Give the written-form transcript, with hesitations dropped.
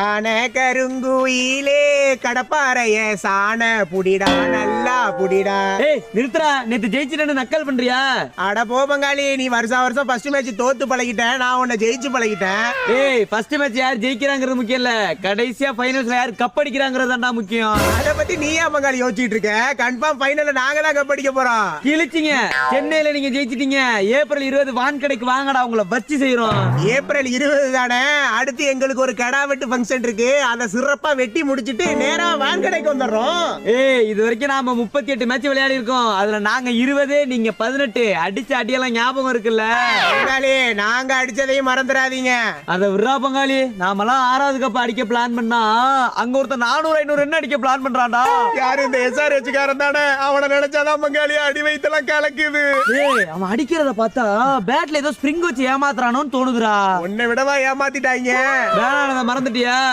ஆன கருங்குயிலே கடப்பாறைய சாண புடிடா நல்லா புடிடா. ஏய் நிறுத்துறா, நேத்து ஜெயிச்சிட்டேன்னு நக்கல் பண்றியா? அட போ பங்காளி, நீ வருஷம் ஃபர்ஸ்ட் மேட்ச் தோத்து பழகிட்டேன், நான் உன்னை ஜெயிச்சு பழகிட்டேன். ஏய் ஃபர்ஸ்ட் மேட்ச் யார் ஜெயிக்கிறாங்கிறது முக்கியம் இல்ல, கடைசியா ஃபைனல்ஸ்ல யார் கப் அடிக்கிறாங்கிறதுதான்டா முக்கியம். அத பத்தி நீ ஏன் பங்காளி யோசிச்சுட்டு இருக்க? கன்ஃபார்ம் ஃபைனல்ல நாங்க தான் கப் அடிக்க போறோம். கிழிச்சிங்க, சென்னையில நீங்க ஜெயிச்சிட்டீங்க. ஏப்ரல் 20 வான்கடைக்கு வாங்கடா, உங்களை வச்சு செய்யறோம். ஏப்ரல் 20 தானே, அடுத்து எங்களுக்கு ஒரு கடா வெட்டு ஃபங்க்ஷன் இருக்கு, அதை சிறப்பா வெட்டி முடிச்சிட்டு நேரா வான்கடைக்கு வந்துடுறோம். ஏய் இது வரைக்கும் நாம 38 மேட்ச் விளையாடி இருக்கோம், அதுல நாங்க 20 நீங்க 18. அடிச்ச அடியெல்லாம் ஞாபகம் இருக்குல்ல பங்காளி? நாங்க அடிச்சதையும் மறந்துடாதீங்க. அத விட்றா பங்காளி, நாமெல்லாம் 6வது கப் அடிக்க பிளான் பண்ணா அங்க ஒருத்தன் 400-500 ரன் அடிக்க பிளான் பண்றான்டா. யாரு? இந்த SRH காரன் தானே, அவனை நினைச்சாதான் பங்காளி அடி வயித்தெல்லாம் கலக்குது. ஏய் அவன் அடிக்கிறத பார்த்தா பேட்ல ஏதோ ஸ்ப்ரிங் வச்சு ஏமாத்துறானோன்னு தோணுதுடா. உன்னை விடவா ஏமாத்திட்டாங்க? வேணாம், மறந்துட்டியா?